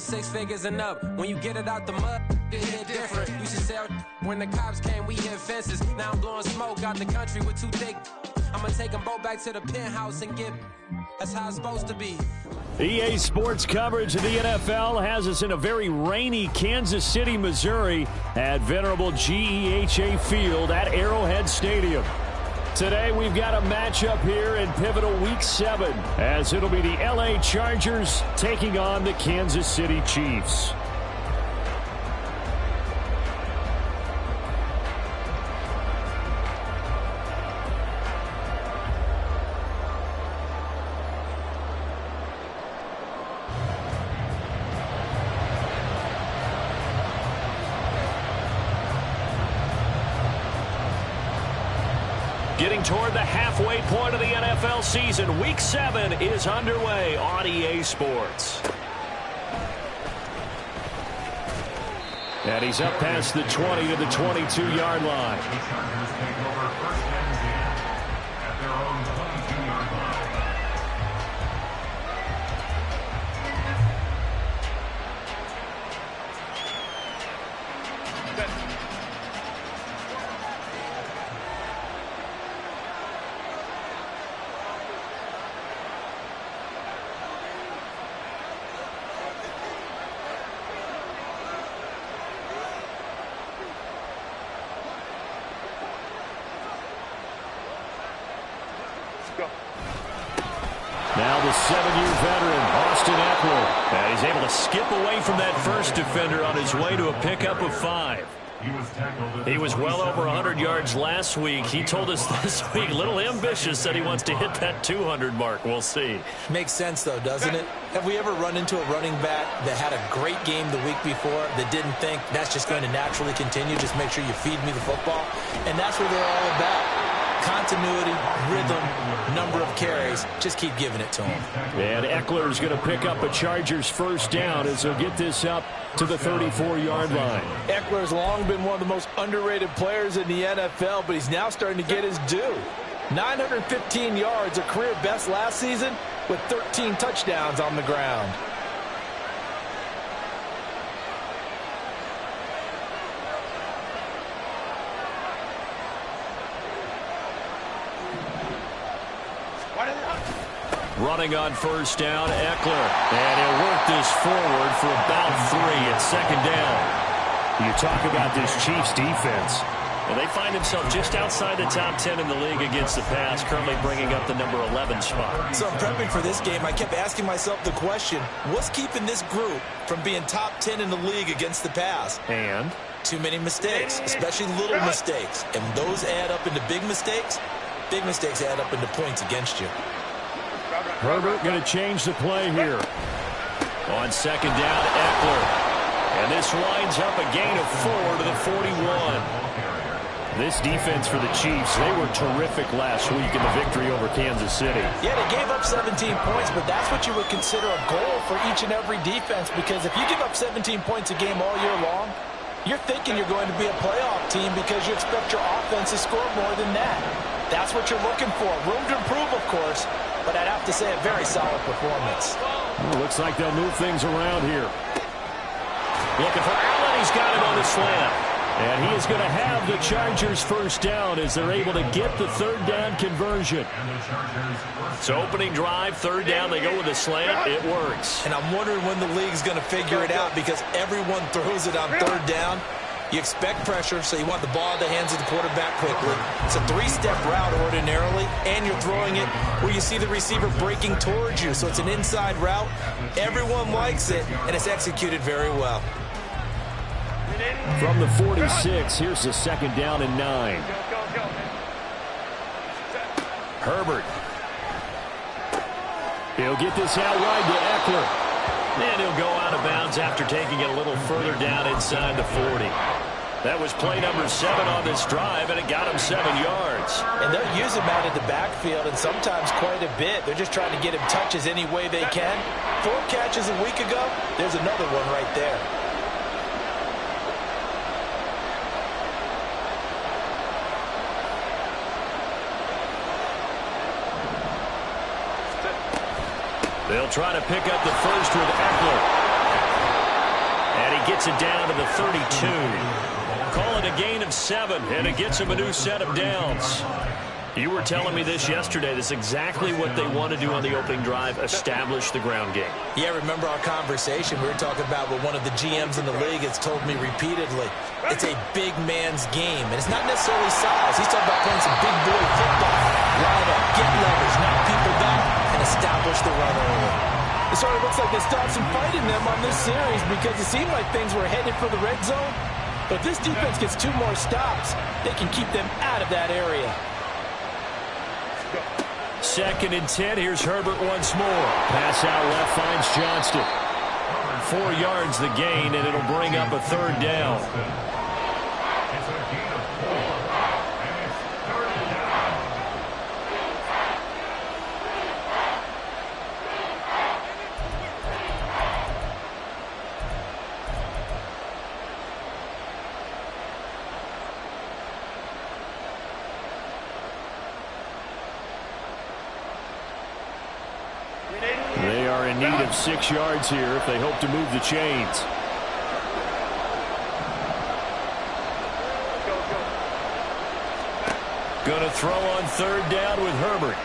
6 figures and up. When you get it out the mud, it hit different. You should sell when the cops came, we hit fences. Now I'm blowing smoke out the country with 2 thick. I'ma take them both back to the penthouse and get. That's how it's supposed to be. EA Sports coverage of the NFL has us in a very rainy Kansas City, Missouri at venerable GEHA Field at Arrowhead Stadium. Today we've got a matchup here in pivotal Week 7 as it'll be the LA Chargers taking on the Kansas City Chiefs. Getting toward the halfway point of the NFL season, Week 7 is underway on EA Sports. And he's up past the 20 to the 22-yard line. Now the 7-year veteran, Austin Ekeler. And he's able to skip away from that first defender on his way to a pickup of 5. He was well over 100 yards last week. He told us this week, a little ambitious, that he wants to hit that 200 mark. We'll see. Makes sense, though, doesn't it? Have we ever run into a running back that had a great game the week before that didn't think that's just going to naturally continue? Just make sure you feed me the football. And that's what they're all about. Continuity, rhythm, number of carries. Just keep giving it to him. And Ekeler's going to pick up a Chargers first down as he'll get this up to the 34-yard line. Ekeler's long been one of the most underrated players in the NFL, but he's now starting to get his due. 915 yards, a career best last season, with 13 touchdowns on the ground. Running on first down, Ekeler. And he'll work this forward for about 3 at second down. You talk about this Chiefs defense. Well, they find themselves just outside the top 10 in the league against the pass, currently bringing up the number 11 spot. So I'm prepping for this game. I kept asking myself the question, what's keeping this group from being top 10 in the league against the pass? And? Too many mistakes, especially little mistakes. And those add up into big mistakes. Big mistakes add up into points against you. Herbert going to change the play here. On second down, Ekeler. And this winds up a gain of 4 to the 41. This defense for the Chiefs, they were terrific last week in the victory over Kansas City. Yeah, they gave up 17 points, but that's what you would consider a goal for each and every defense, because if you give up 17 points a game all year long, you're thinking you're going to be a playoff team because you expect your offense to score more than that. That's what you're looking for. Room to improve, of course, but I'd have to say a very solid performance. Well, looks like they'll move things around here. Looking for Allen. He's got him on the slant. And he is going to have the Chargers first down as they're able to get the third down conversion. So opening drive, third down, they go with a slant. It works. And I'm wondering when the league's going to figure it out, because everyone throws it on third down. You expect pressure, so you want the ball in the hands of the quarterback quickly. It's a 3-step route ordinarily, and you're throwing it where you see the receiver breaking towards you. So it's an inside route. Everyone likes it, and it's executed very well. From the 46, here's the second down and 9. Herbert. He'll get this out wide to Ekeler. And he'll go out of bounds after taking it a little further down inside the 40. That was play number 7 on this drive, and it got him 7 yards. And they'll use him out of the backfield, and sometimes quite a bit. They're just trying to get him touches any way they can. 4 catches a week ago, there's another one right there. They'll try to pick up the first with Ekeler. gets it down to the 32. Call it a gain of 7, and it gets him a new set of downs. You were telling me this yesterday. This is exactly what they want to do on the opening drive, establish the ground game. Yeah, remember our conversation? We were talking about what one of the GMs in the league has told me repeatedly. It's a big man's game, and it's not necessarily size. He's talking about playing some big boy football. Line up, get leverage, knock people back, and establish the run early. It sort of looks like they stopped some fight in them on this series because it seemed like things were headed for the red zone. But if this defense gets 2 more stops, they can keep them out of that area. 2nd and 10. Here's Herbert once more. Pass out left finds Johnston. 4 yards the gain, and it'll bring up a 3rd down. They are in need of 6 yards here if they hope to move the chains. Going to throw on 3rd down with Herbert.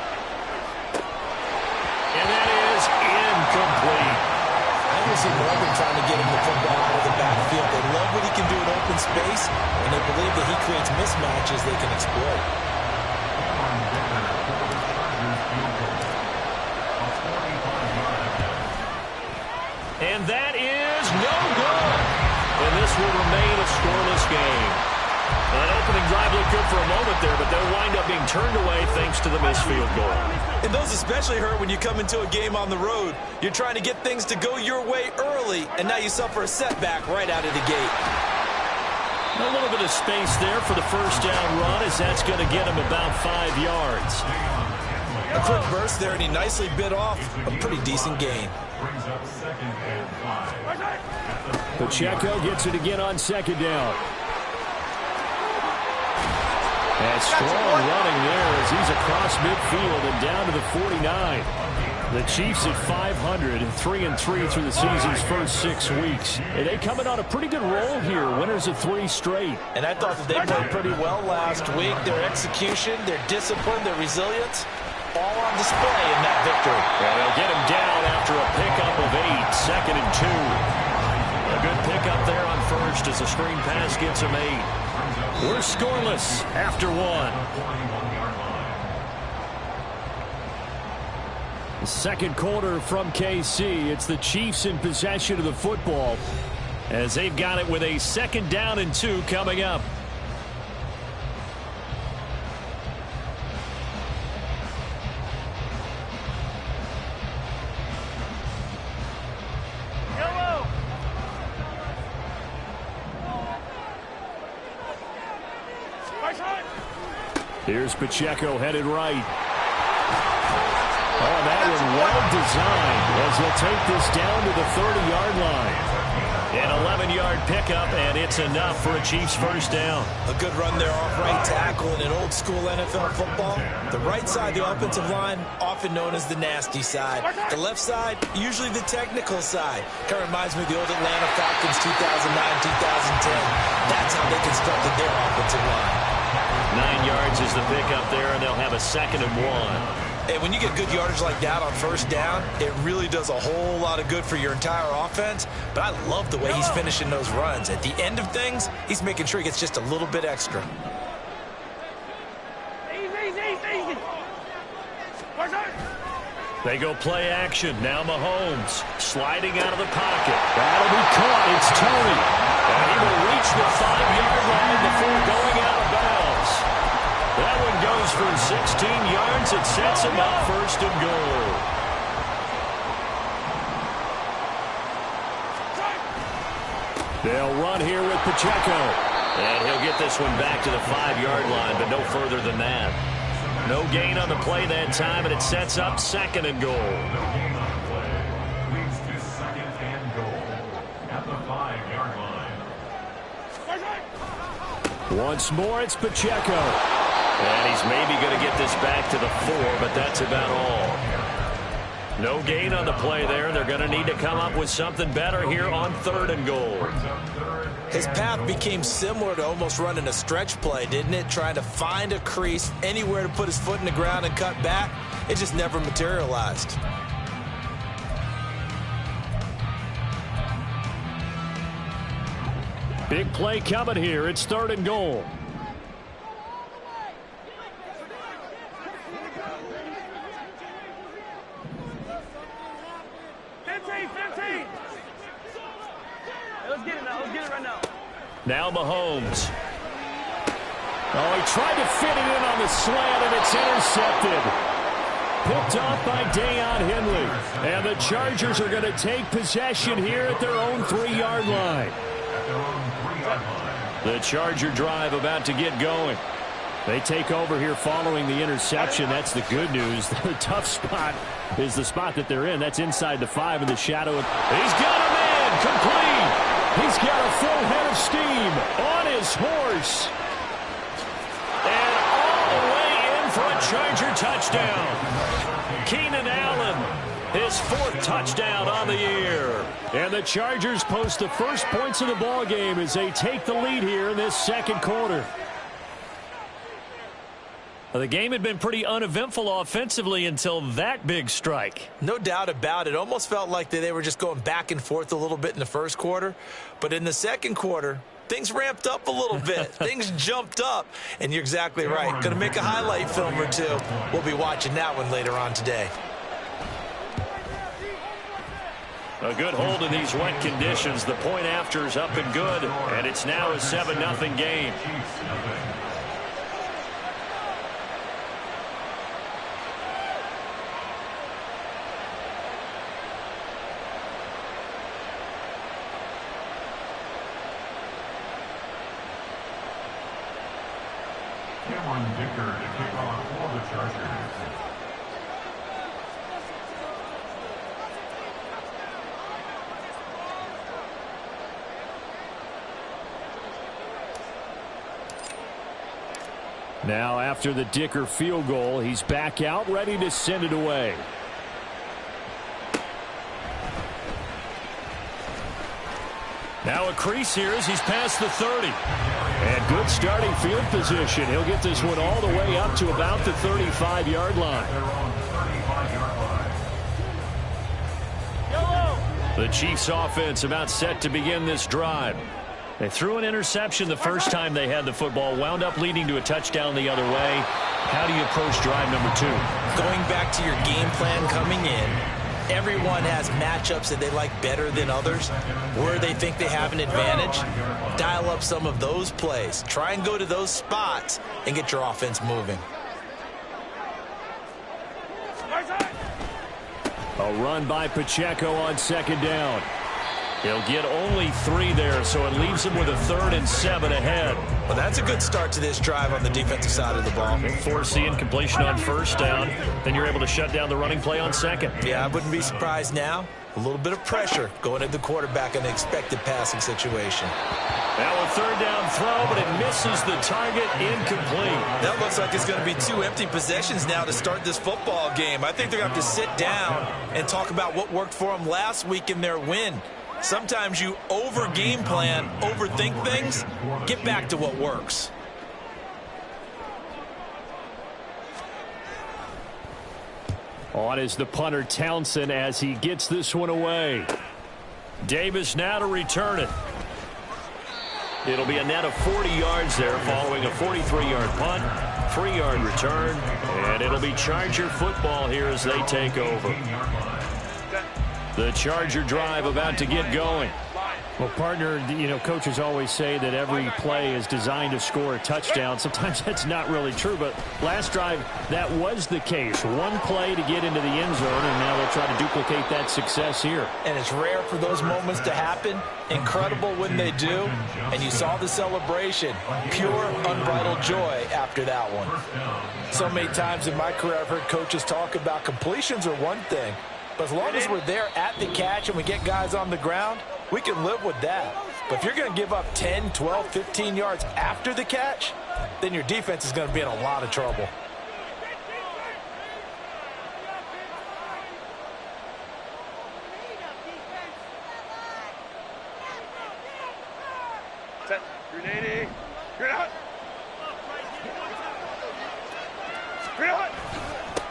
And that is incomplete. I can see Morgan trying to get him the football out of the backfield. They love what he can do in open space, and they believe that he creates mismatches they can exploit. And that is no good. And this will remain a scoreless game. An opening drive looked good for a moment there, but they'll wind up being turned away thanks to the missed field goal. And those especially hurt when you come into a game on the road. You're trying to get things to go your way early, and now you suffer a setback right out of the gate. A little bit of space there for the 1st down run, as that's going to get him about 5 yards. A quick burst there, and he nicely bit off a pretty decent gain. Pacheco gets it again on 2nd down. And strong running there as he's across midfield and down to the 49. The Chiefs at 500, 3-3 through the season's first 6 weeks. And they coming on a pretty good roll here, winners of 3 straight. And I thought that they played pretty well last week. Their execution, their discipline, their resilience, all on display in that victory. And they'll get him down after a pickup of 8, 2nd and 2. A good pickup there on 1st as a screen pass gets him 8. We're scoreless after 1. The 2nd quarter from KC. It's the Chiefs in possession of the football as they've got it with a 2nd down and 2 coming up. Here's Pacheco headed right. Oh, that was well designed as he'll take this down to the 30-yard line. An 11-yard pickup, and it's enough for a Chiefs 1st down. A good run there off right tackle in an old-school NFL football. The right side, the offensive line, often known as the nasty side. The left side, usually the technical side. Kind of reminds me of the old Atlanta Falcons 2009, 2010. That's how they constructed their offensive line. 9 yards is the pickup there, and they'll have a 2nd and 1. And when you get good yardage like that on 1st down, it really does a whole lot of good for your entire offense. But I love the way he's finishing those runs. At the end of things, he's making sure he gets just a little bit extra. Easy. They go play action. Now Mahomes sliding out of the pocket. That'll be caught. It's Tony. And he will reach the 5-yard line before going out of bounds. That one goes for 16 yards. It sets him up 1st and goal. They'll run here with Pacheco. And he'll get this one back to the 5-yard line, but no further than that. No gain on the play that time, and it sets up 2nd and goal. Leads to 2nd and goal at the 5-yard line. Once more, it's Pacheco. And he's maybe going to get this back to the 4, but that's about all. No gain on the play there. They're going to need to come up with something better here on 3rd and goal. His path became similar to almost running a stretch play, didn't it? Trying to find a crease, anywhere to put his foot in the ground and cut back. It just never materialized. Big play coming here. It's 3rd and goal. Now Mahomes. Oh, he tried to fit it in on the slant, and it's intercepted. Picked off by Deion Henley. And the Chargers are going to take possession here at their own 3-yard line. The Charger drive about to get going. They take over here following the interception. That's the good news. The tough spot is the spot that they're in. That's inside the 5 in the shadow. He's got a man complete. He's got a full head of steam on his horse. And all the way in for a Charger touchdown. Keenan Allen, his 4th touchdown on the year. And the Chargers post the first points of the ball game as they take the lead here in this 2nd quarter. Well, the game had been pretty uneventful offensively until that big strike. No doubt about it. Almost felt like they were just going back and forth a little bit in the 1st quarter. But in the 2nd quarter, things ramped up a little bit. Things jumped up. And you're exactly right. Going to make a highlight film or two. We'll be watching that one later on today. A good hold in these wet conditions. The point after is up and good. And it's now a 7-0 game. Cameron Dicker to kick off for the Chargers. Now after the Dicker field goal, he's back out ready to send it away. Now a crease here as he's past the 30. And good starting field position. He'll get this one all the way up to about the 35-yard line. The Chiefs offense about set to begin this drive. They threw an interception the first time they had the football, wound up leading to a touchdown the other way. How do you approach drive number 2? Going back to your game plan coming in, everyone has matchups that they like better than others, where they think they have an advantage. Dial up some of those plays. Try and go to those spots and get your offense moving. A run by Pacheco on 2nd down. He'll get only 3 there, so it leaves him with a 3rd and 7 ahead. Well, that's a good start to this drive on the defensive side of the ball. Force the incompletion on 1st down. Then you're able to shut down the running play on 2nd. Yeah, I wouldn't be surprised now. A little bit of pressure going at the quarterback in an expected passing situation. Now a 3rd down throw, but it misses the target, incomplete. That looks like it's going to be 2 empty possessions now to start this football game. I think they're going to have to sit down and talk about what worked for them last week in their win. Sometimes you over-game plan, overthink things. Get back to what works. On is the punter Townsend as he gets this one away. Davis now to return it. It'll be a net of 40 yards there following a 43-yard punt, 3-yard return, and it'll be Charger football here as they take over. The Charger drive about to get going. Well, partner, you know, coaches always say that every play is designed to score a touchdown. Sometimes that's not really true, but last drive, that was the case. One play to get into the end zone, and now they'll try to duplicate that success here. And it's rare for those moments to happen. Incredible when they do. And you saw the celebration. Pure, unbridled joy after that one. So many times in my career, I've heard coaches talk about completions are one thing. But as long as we're there at the catch and we get guys on the ground, we can live with that. But if you're going to give up 10, 12, 15 yards after the catch, then your defense is going to be in a lot of trouble.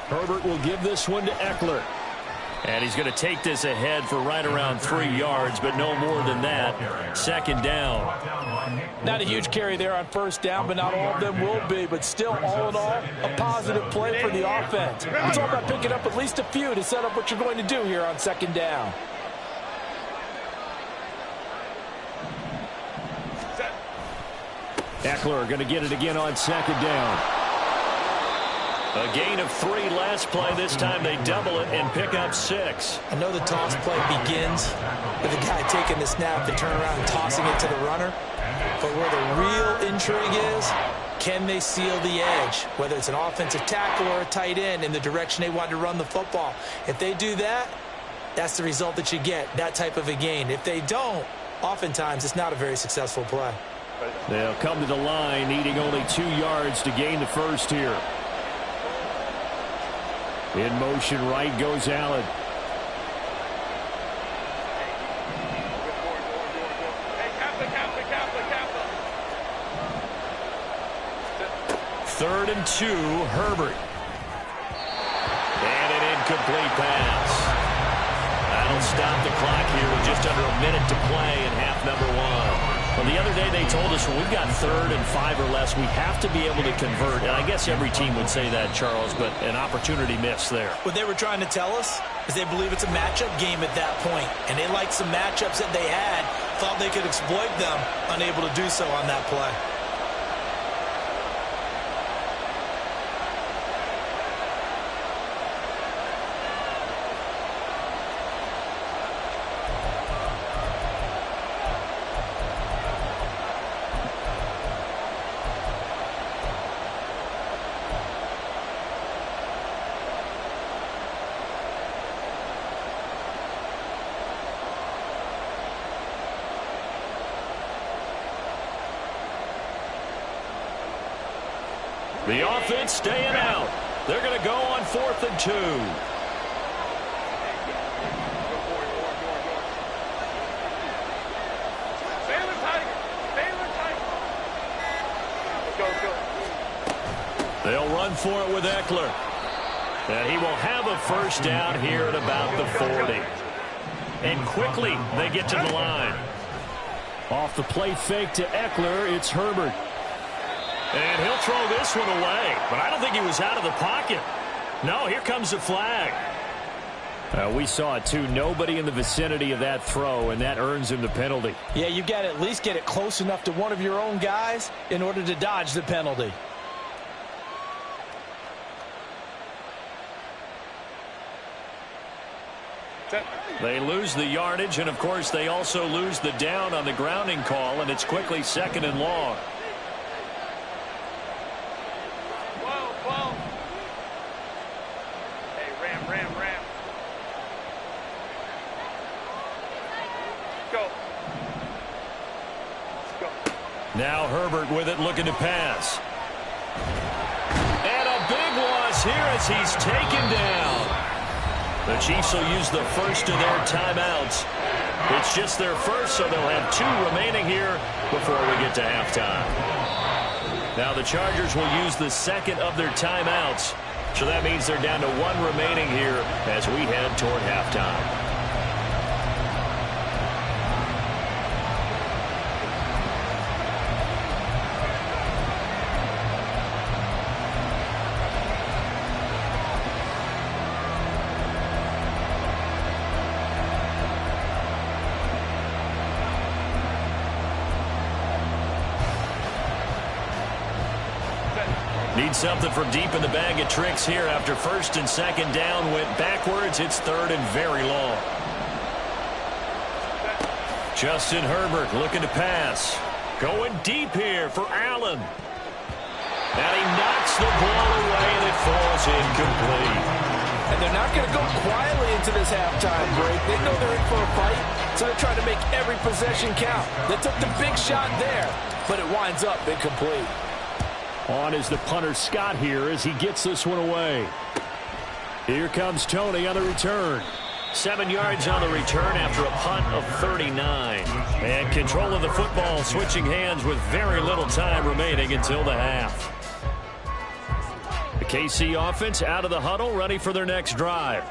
Herbert will give this one to Eckler. And he's going to take this ahead for right around 3 yards, but no more than that. Second down. Not a huge carry there on first down, but not all of them will be. But still, all in all, a positive play for the offense. It's all about picking up at least a few to set up what you're going to do here on second down. Eckler going to get it again on second down. A gain of 3 last play. This time they double it and pick up 6. I know the toss play begins with the guy taking the snap and turn around and tossing it to the runner. But where the real intrigue is, can they seal the edge? Whether it's an offensive tackle or a tight end in the direction they want to run the football. If they do that, that's the result that you get, that type of a gain. If they don't, oftentimes it's not a very successful play. They'll come to the line needing only 2 yards to gain the first here. In motion, right goes Allen. Third and 2, Herbert. And an incomplete pass. That'll stop the clock here with just under a minute to play in half number 1. Well, the other day they told us when we've got 3rd and 5 or less, we have to be able to convert. And I guess every team would say that, Charles, but an opportunity missed there. What they were trying to tell us is they believe it's a matchup game at that point. And they liked some matchups that they had, thought they could exploit them, unable to do so on that play. The offense staying out. They're going to go on 4th and 2. They'll run for it with Eckler. And he will have a first down here at about the 40. And quickly they get to the line. Off the play fake to Eckler, it's Herbert. And he'll throw this one away. But I don't think he was out of the pocket. No, here comes the flag. We saw it, too. Nobody in the vicinity of that throw, and that earns him the penalty. Yeah, you've got to at least get it close enough to one of your own guys in order to dodge the penalty. They lose the yardage, and, of course, they also lose the down on the grounding call, and it's quickly 2nd and long. Now Herbert with it, looking to pass. And a big loss here as he's taken down. The Chiefs will use the first of their timeouts. It's just their first, so they'll have 2 remaining here before we get to halftime. Now the Chargers will use the second of their timeouts. So that means they're down to 1 remaining here as we head toward halftime. Need something from deep in the bag of tricks here after 1st and 2nd down went backwards. It's 3rd and very long. Justin Herbert looking to pass. Going deep here for Allen. And he knocks the ball away and it falls incomplete. And they're not going to go quietly into this halftime break. They know they're in for a fight, so they're trying to make every possession count. They took the big shot there, but it winds up incomplete. On is the punter Scott here as he gets this one away. Here comes Tony on the return. 7 yards on the return after a punt of 39. And control of the football switching hands with very little time remaining until the half. The KC offense out of the huddle, ready for their next drive.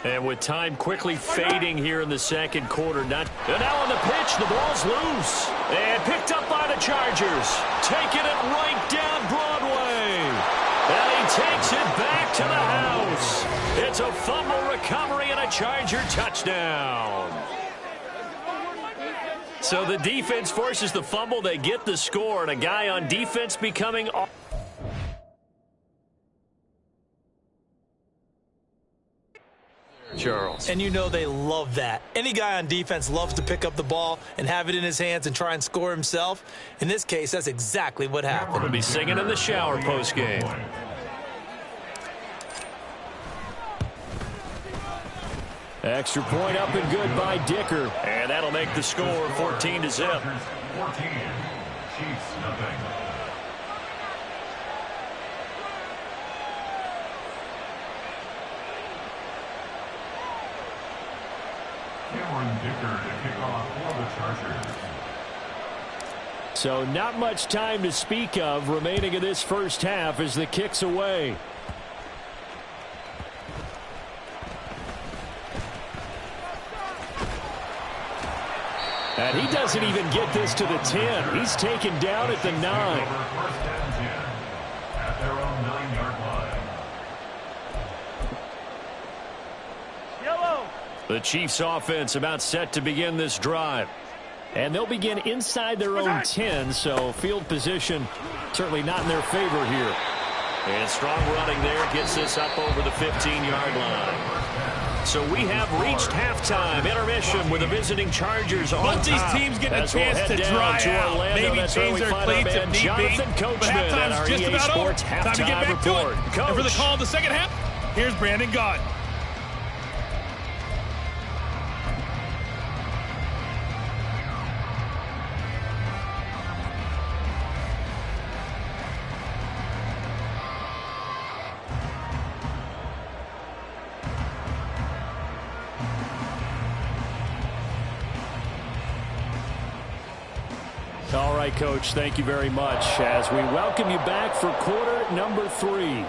And with time quickly fading here in the second quarter. And now on the pitch, the ball's loose. And picked up by the Chargers. Taking it right down Broadway. And he takes it back to the house. It's a fumble recovery and a Charger touchdown. So the defense forces the fumble. They get the score. And a guy on defense becoming... Charles. And you know they love that. Any guy on defense loves to pick up the ball and have it in his hands and try and score himself. In this case, that's exactly what happened. We'll be singing in the shower postgame. Extra point up and good by Dicker. And that'll make the score 14-0. 14. Chiefs nothing. Cameron Dicker to kick off for the Chargers. So not much time to speak of remaining in this first half as the kick's away. And he doesn't even get this to the 10. He's taken down at the 9. First and 10 at their own 9-yard line. The Chiefs offense about set to begin this drive. And they'll begin inside their own 10, so field position certainly not in their favor here. And strong running there gets this up over the 15-yard line. So we have reached halftime intermission with the visiting Chargers on Once top. these teams get a As chance we'll to dry out, maybe that's where change we their find plates our if man need be. Jonathan But Coachman at our halftime's just EA about over. Sports Time to get halftime back to report. it. Coach. And for the call of the second half, here's Brandon Gaudin. All right, Coach, thank you very much as we welcome you back for quarter number 3.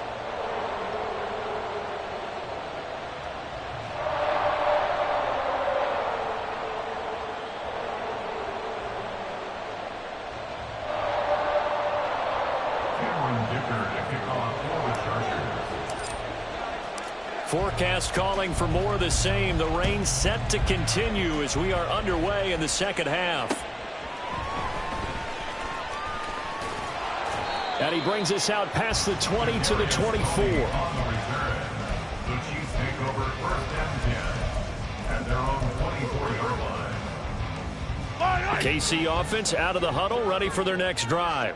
Cameron Dicker to kick off for the Chargers. Forecast calling for more of the same. The rain set to continue as we are underway in the second half. And he brings us out past the 20 to the 24. On the return, the Chiefs take over first and 10 at their own 24-yard line. KC offense out of the huddle, ready for their next drive.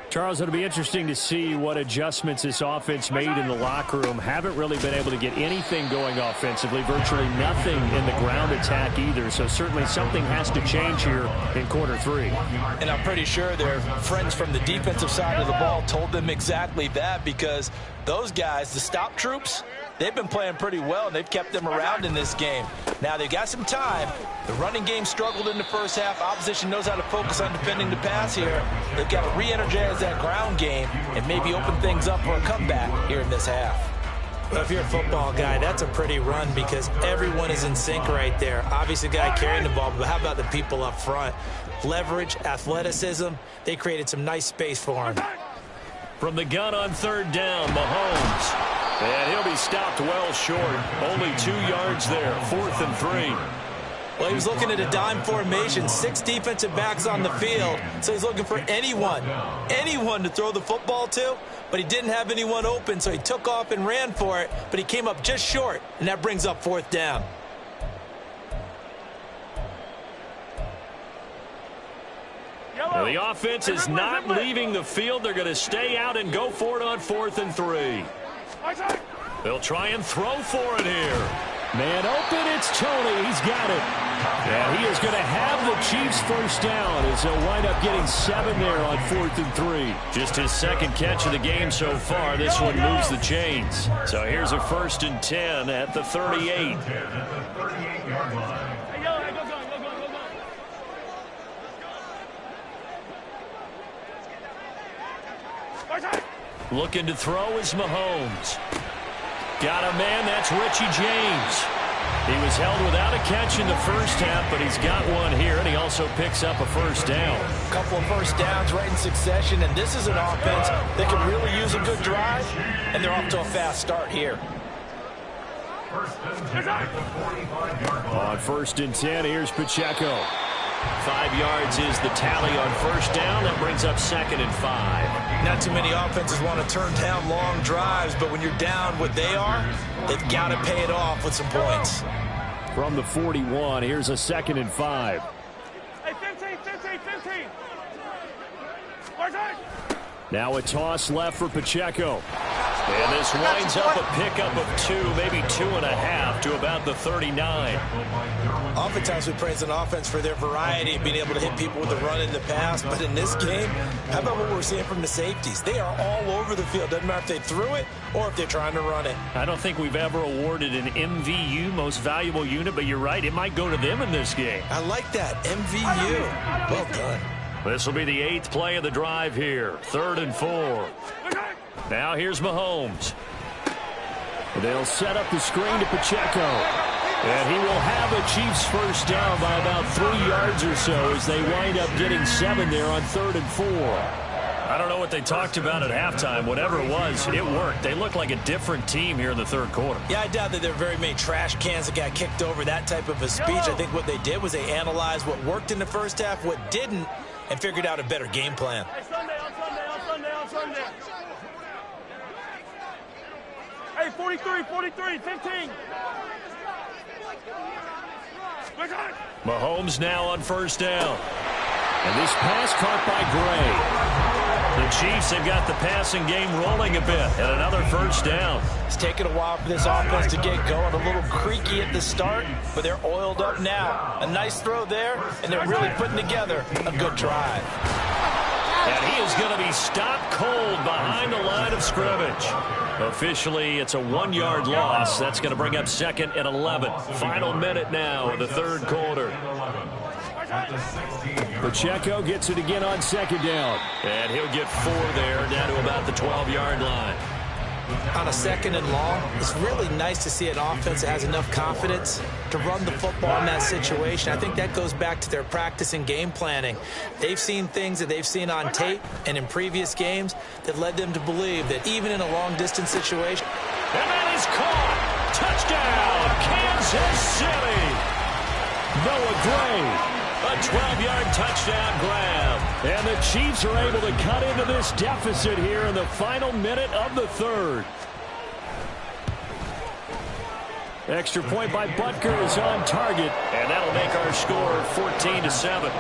Charles, it'll be interesting to see what adjustments this offense made in the locker room. Haven't really been able to get anything going offensively, virtually nothing in the ground attack either. So certainly something has to change here in quarter 3. And I'm pretty sure their friends from the defensive side of the ball told them exactly that, because those guys, the stop troops, they've been playing pretty well, and they've kept them around in this game. Now, they've got some time. The running game struggled in the first half. Opposition knows how to focus on defending the pass here. They've got to re-energize that ground game and maybe open things up for a comeback here in this half. Well, if you're a football guy, that's a pretty run because everyone is in sync right there. Obviously, the guy carrying the ball, but how about the people up front? Leverage, athleticism, they created some nice space for him. From the gun on third down, Mahomes. And he'll be stopped well short. Only 2 yards there, 4th and 3. Well, he was looking at a dime formation, 6 defensive backs on the field, so he's looking for anyone to throw the football to, but he didn't have anyone open, so he took off and ran for it, but he came up just short, and that brings up 4th down. Now the offense is not leaving the field. They're going to stay out and go for it on 4th and 3. They'll try and throw for it here. Man open, it's Tony. He's got it. And he is going to have the Chiefs first down as they'll wind up getting 7 there on 4th and 3. Just his second catch of the game so far. This one moves the chains. So here's a 1st and 10 at the 38. Looking to throw is Mahomes. Got a man, that's Richie James. He was held without a catch in the first half, but he's got one here, and he also picks up a first down. A couple of first downs right in succession, and this is an offense that can really use a good drive, and they're off to a fast start here. On 1st and 10, here's Pacheco. 5 yards is the tally on first down. That brings up 2nd and 5. Not too many offenses want to turn down long drives, but when you're down what they are, they've got to pay it off with some points. From the 41, here's a 2nd and 5. Hey, 15. Now a toss left for Pacheco. And this winds up a pickup of 2, maybe 2.5 to about the 39. Oftentimes we praise an offense for their variety of being able to hit people with the run in the pass, but in this game, how about what we're seeing from the safeties? They are all over the field. Doesn't matter if they threw it or if they're trying to run it. I don't think we've ever awarded an MVU, most valuable unit, but you're right, it might go to them in this game. I like that, MVU. Well done. This will be the 8th play of the drive here. 3rd and 4. Now here's Mahomes. They'll set up the screen to Pacheco. And he will have a Chiefs first down by about 3 yards or so as they wind up getting 7 there on 3rd and 4. I don't know what they talked about at halftime. Whatever it was, it worked. They look like a different team here in the 3rd quarter. Yeah, I doubt that there are very many trash cans that got kicked over, that type of a speech. I think what they did was they analyzed what worked in the first half, what didn't, and figured out a better game plan. Hey, Sunday. Hey, 43, 15. Mahomes now on first down. And this pass caught by Gray. The Chiefs have got the passing game rolling a bit, and another first down. It's taken a while for this offense to get going. A little creaky at the start, but they're oiled up now. A nice throw there, and they're really putting together a good drive. And he is going to be stopped cold behind the line of scrimmage. Officially, it's a 1-yard loss. That's going to bring up 2nd and 11. Final minute now of the 3rd quarter. Pacheco gets it again on 2nd down. And he'll get 4 there, down to about the 12-yard line. On a 2nd and long, it's really nice to see an offense that has enough confidence to run the football in that situation. I think that goes back to their practice and game planning. They've seen things that they've seen on tape and in previous games that led them to believe that even in a long-distance situation. And that is caught. Touchdown, Kansas City. Noah Gray. A 12-yard touchdown grab. And the Chiefs are able to cut into this deficit here in the final minute of the 3rd. Extra point by Butker is on target. And that'll make our score 14-7.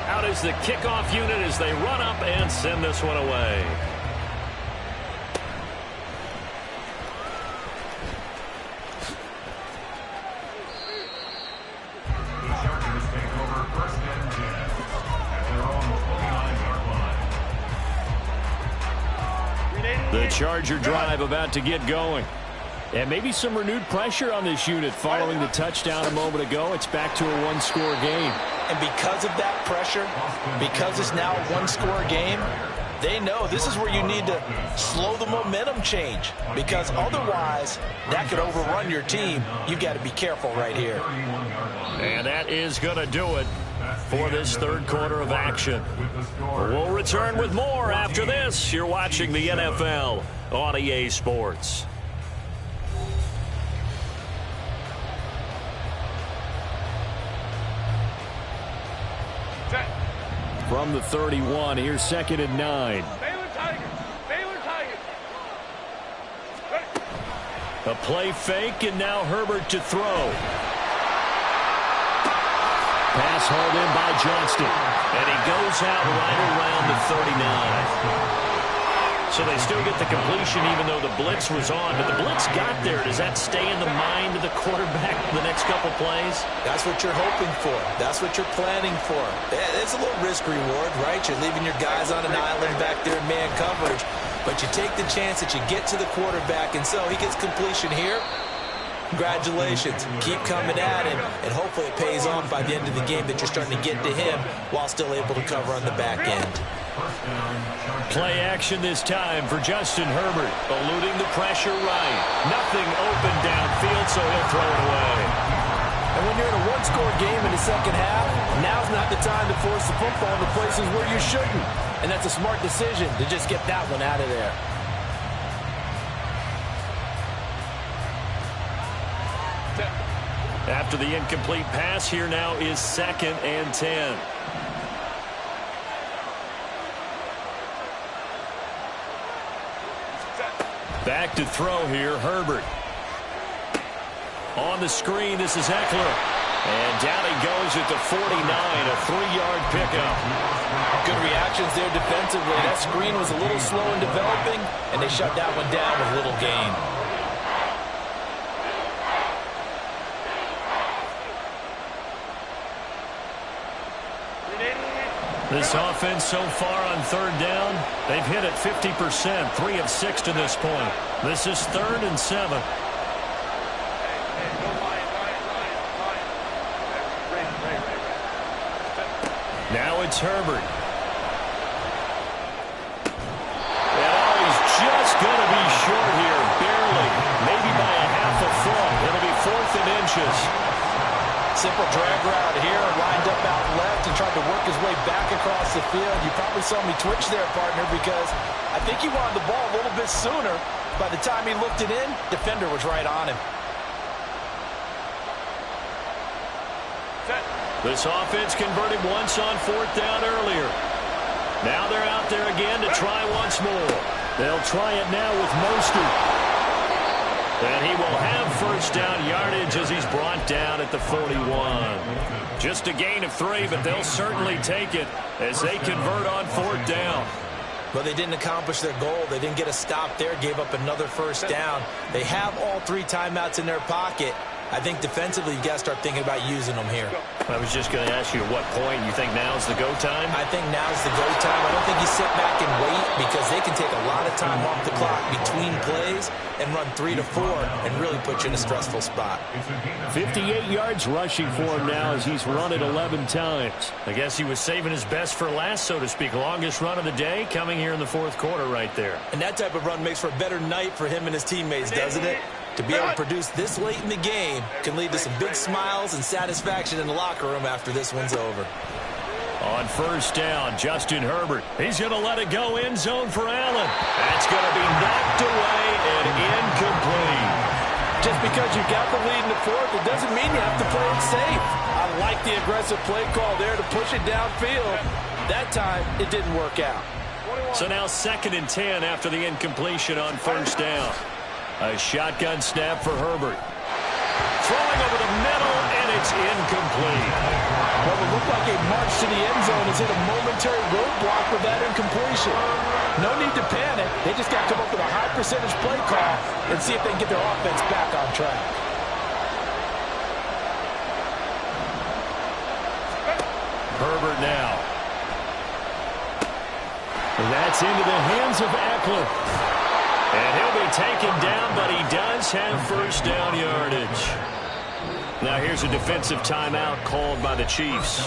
Out is the kickoff unit as they run up and send this one away. The Charger drive about to get going. And maybe some renewed pressure on this unit following the touchdown a moment ago. It's back to a 1-score game. And because of that pressure, because it's now a 1-score game, they know this is where you need to slow the momentum change. Because otherwise, that could overrun your team. You've got to be careful right here. And that is going to do it for this 3rd quarter of action. We'll return with more after this. You're watching the NFL on EA Sports. From the 31, here's 2nd and 9. Baylor Tigers. A play fake, and now Herbert to throw. Pass hauled in by Johnston. And he goes out right around the 39. So they still get the completion even though the blitz was on. But the blitz got there. Does that stay in the mind of the quarterback the next couple plays? That's what you're hoping for. That's what you're planning for. It's a little risk-reward, right? You're leaving your guys on an island back there in man coverage. But you take the chance that you get to the quarterback, and so he gets completion here. Congratulations. Keep coming at him, and hopefully it pays off by the end of the game that you're starting to get to him while still able to cover on the back end. Play action this time for Justin Herbert, eluding the pressure right. Nothing open downfield, so he'll throw it away. And when you're in a one-score game in the second half, now's not the time to force the football in the places where you shouldn't. And that's a smart decision to just get that one out of there. After the incomplete pass, here now is 2nd and 10. Back to throw here, Herbert. On the screen, this is Eckler. And down he goes at the 49, a 3-yard pickup. Good reactions there defensively. That screen was a little slow in developing, and they shut that one down with little gain. This offense so far on 3rd down, they've hit it 50%, 3 of 6 to this point. This is 3rd and 7. Now it's Herbert. And he's just going to be short here, barely, maybe by a half a foot. It'll be 4th and inches. Simple drag route here, lined up out left and tried to work his way back across the field. You probably saw me twitch there, partner, because I think he wanted the ball a little bit sooner. By the time he looked it in, defender was right on him. This offense converted once on 4th down earlier. Now they're out there again to try once more. They'll try it now with Mostert. And he will have 1st down yardage as he's brought down at the 41. Just a gain of 3, but they'll certainly take it as they convert on 4th down. But they didn't accomplish their goal. They didn't get a stop there, gave up another 1st down. They have all 3 timeouts in their pocket. I think defensively you've got to start thinking about using them here. I was just going to ask you at what point you think now's the go time? I think now's the go time. I don't think you sit back and wait because they can take a lot of time off the clock between plays and run 3 to 4 and really put you in a stressful spot. 58 yards rushing for him now as he's run it 11 times. I guess he was saving his best for last, so to speak. Longest run of the day coming here in the 4th quarter right there. And that type of run makes for a better night for him and his teammates, doesn't it? To be able to produce this late in the game can lead to some big smiles and satisfaction in the locker room after this one's over. On 1st down, Justin Herbert. He's going to let it go end zone for Allen. That's going to be knocked away and incomplete. Just because you got the lead in the 4th, it doesn't mean you have to play it safe. I like the aggressive play call there to push it downfield. That time, it didn't work out. So now 2nd and 10 after the incompletion on 1st down. A shotgun snap for Herbert. Throwing over the middle, and it's incomplete. Well, it looked like a march to the end zone has hit a momentary roadblock with that incompletion. No need to panic. They just got to come up with a high percentage play call and see if they can get their offense back on track. Herbert now. And that's into the hands of Eckler. And he'll be taken down, but he does have 1st down yardage. Now here's a defensive timeout called by the Chiefs.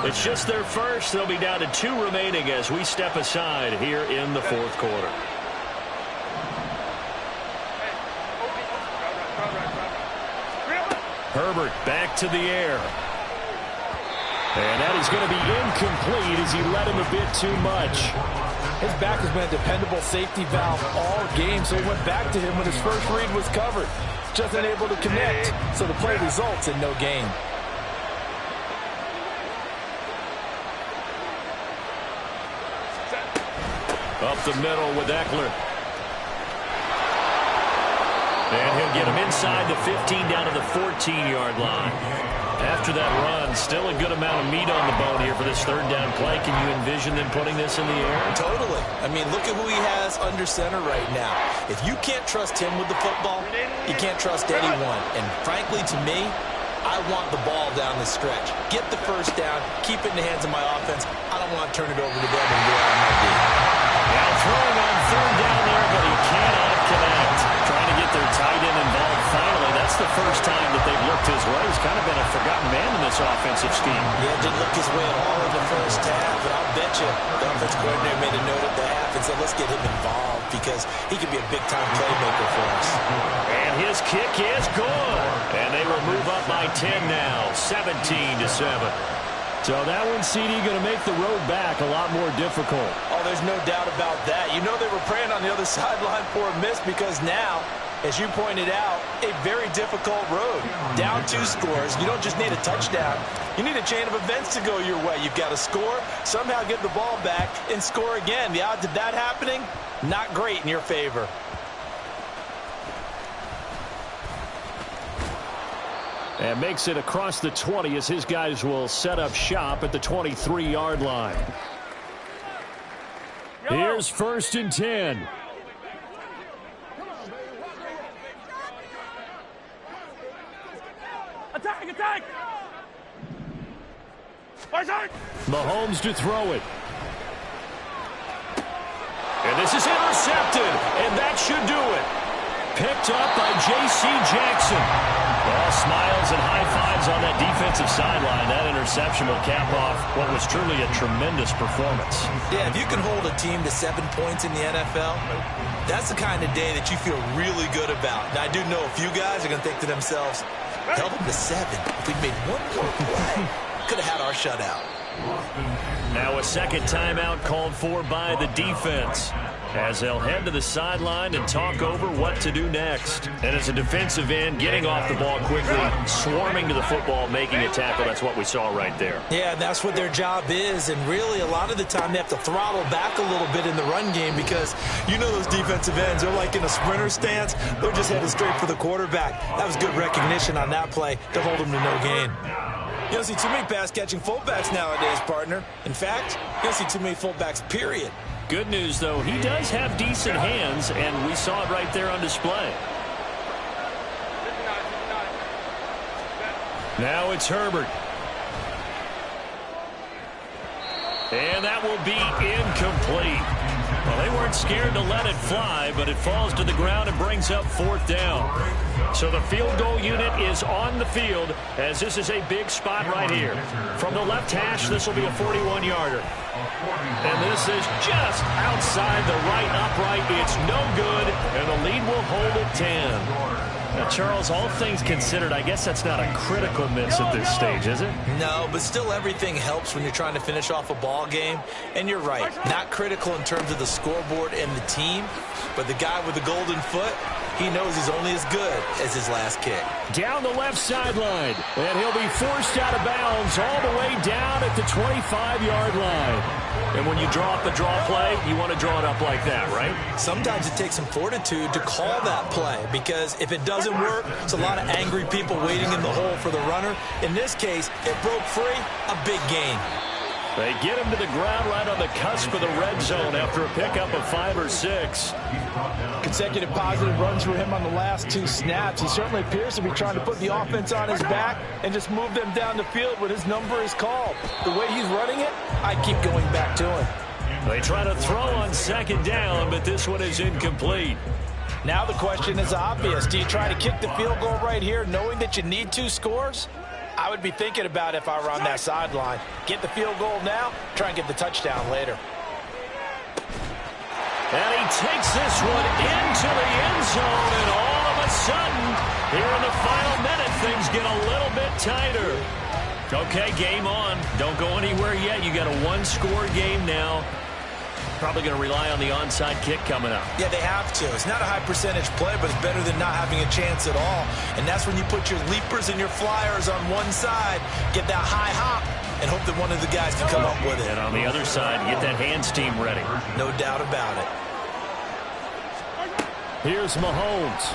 It's just their first. They'll be down to 2 remaining as we step aside here in the 4th quarter. Herbert back to the air. And that is going to be incomplete as he led him a bit too much. His back has been a dependable safety valve all game, so he went back to him when his first read was covered. Just unable to connect, so the play results in no gain. Up the middle with Eckler. And he'll get him inside the 15 down to the 14-yard line. After that run, still a good amount of meat on the bone here for this third down play. Can you envision them putting this in the air? Totally. I mean, look at who he has under center right now. If you can't trust him with the football, you can't trust anyone. And frankly, to me, I want the ball down the stretch. Get the first down, keep it in the hands of my offense. I don't want to turn it over to them and go out on my D. Now throwing on third down there, but he cannot connect. Trying to get their tight end involved finally. That's the first time that they've looked his way. He's kind of been a forgotten man in this offensive scheme. Yeah, didn't look his way at all in the first half. But I'll bet you the offensive coordinator made a note at the half and said, let's get him involved because he could be a big-time playmaker for us. And his kick is good. And they will move up by 10 now, 17-7. So that one, CD, going to make the road back a lot more difficult. Oh, there's no doubt about that. You know they were praying on the other sideline for a miss because now, as you pointed out, a very difficult road. Down 2 scores. You don't just need a touchdown. You need a chain of events to go your way. You've got to score, somehow get the ball back, and score again. The odds of that happening, not great in your favor. And makes it across the 20 as his guys will set up shop at the 23-yard line. Here's 1st and 10. Attack, attack! Mahomes to throw it. And this is intercepted, and that should do it. Picked up by J.C. Jackson. All smiles and high fives on that defensive sideline. That interception will cap off what was truly a tremendous performance. Yeah, if you can hold a team to 7 points in the NFL, that's the kind of day that you feel really good about. Now, I do know a few guys are going to think to themselves, held them to 7. If we'd made one more play, could have had our shutout. Now a second timeout called for by the defense as they'll head to the sideline and talk over what to do next. And as a defensive end, getting off the ball quickly, swarming to the football, making a tackle. That's what we saw right there. Yeah, that's what their job is. And really, a lot of the time, they have to throttle back a little bit in the run game because you know those defensive ends, they're like in a sprinter stance. They're just headed straight for the quarterback. That was good recognition on that play to hold them to no gain. You don't see too many pass-catching fullbacks nowadays, partner. In fact, you don't see too many fullbacks, period. Good news, though, he does have decent hands, and we saw it right there on display. Now it's Herbert. And that will be incomplete. Well, they weren't scared to let it fly, but it falls to the ground and brings up 4th down. So the field goal unit is on the field as this is a big spot right here. From the left hash, this will be a 41-yarder. And this is just outside the right upright. It's no good, and the lead will hold at 10. Now, Charles, all things considered, I guess that's not a critical miss at this stage, is it? No, but still everything helps when you're trying to finish off a ball game. And you're right, not critical in terms of the scoreboard and the team, but the guy with the golden foot, he knows he's only as good as his last kick. Down the left sideline, and he'll be forced out of bounds all the way down at the 25-yard line. And when you draw up a draw play, you want to draw it up like that, right? Sometimes it takes some fortitude to call that play because if it doesn't work, it's a lot of angry people waiting in the hole for the runner. In this case, it broke free, a big gain. They get him to the ground right on the cusp of the red zone after a pickup of 5 or 6. Consecutive positive runs for him on the last 2 snaps. He certainly appears to be trying to put the offense on his back and just move them down the field when his number is called. The way he's running it, I keep going back to him. They try to throw on 2nd down, but this one is incomplete. Now the question is obvious. Do you try to kick the field goal right here knowing that you need 2 scores? I would be thinking about if I were on that sideline. Get the field goal now, try and get the touchdown later. And he takes this one into the end zone, and all of a sudden, here in the final minute, things get a little bit tighter. Okay, game on. Don't go anywhere yet. You got a 1-score game now. Probably going to rely on the onside kick coming up. Yeah, they have to. It's not a high percentage play, but it's better than not having a chance at all. And that's when you put your leapers and your flyers on one side, get that high hop, and hope that one of the guys can come up with it. And on the other side, get that hands team ready. No doubt about it. Here's Mahomes.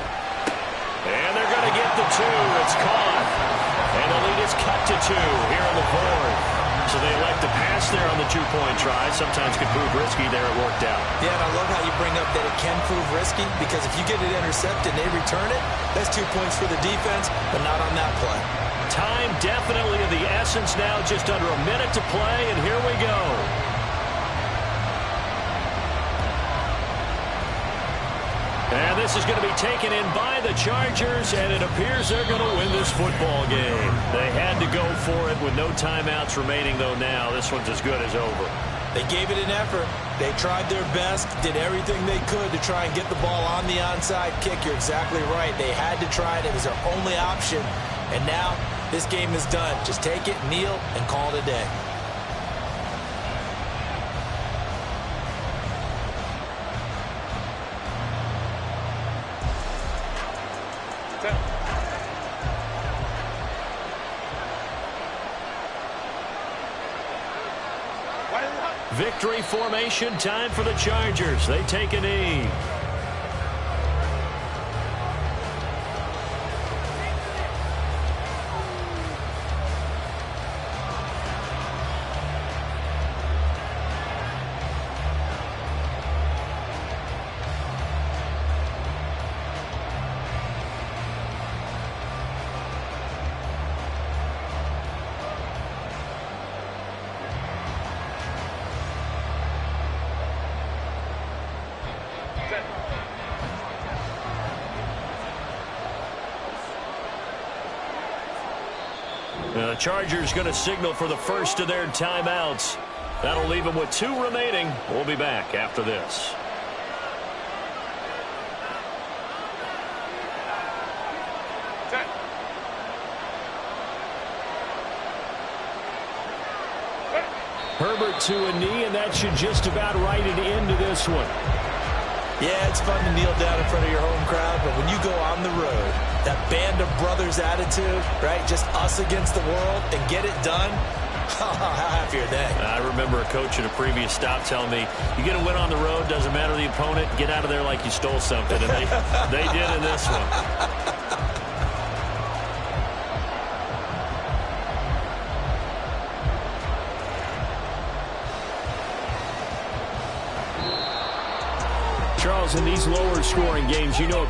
And they're going to get the 2. It's caught. And the lead is cut to 2 here in the 4th. So they elect to pass there on the 2-point try. Sometimes could prove risky. There it worked out. Yeah, and I love how you bring up that it can prove risky, because if you get it intercepted and they return it, that's 2 points for the defense, but not on that play. Time definitely of the essence now. Just under a minute to play, and here we go. And this is going to be taken in by the Chargers, and it appears they're going to win this football game. They had to go for it with no timeouts remaining, though now this one's as good as over. They gave it an effort. They tried their best, did everything they could to try and get the ball on the onside kick. You're exactly right. They had to try it. It was their only option. And now this game is done. Just take it, kneel, and call it a day. Victory formation, time for the Chargers. They take a knee. The Chargers going to signal for the first of their timeouts. That'll leave them with 2 remaining. We'll be back after this. Herbert to a knee, and that should just about write it into this one. Yeah, it's fun to kneel down in front of your home crowd, but when you go on the road, that band of brothers attitude, right? Just us against the world and get it done. How happy are they? I remember a coach at a previous stop telling me, you get a win on the road, doesn't matter the opponent, get out of there like you stole something. And they did in this one. Charles, in these lower scoring games, you know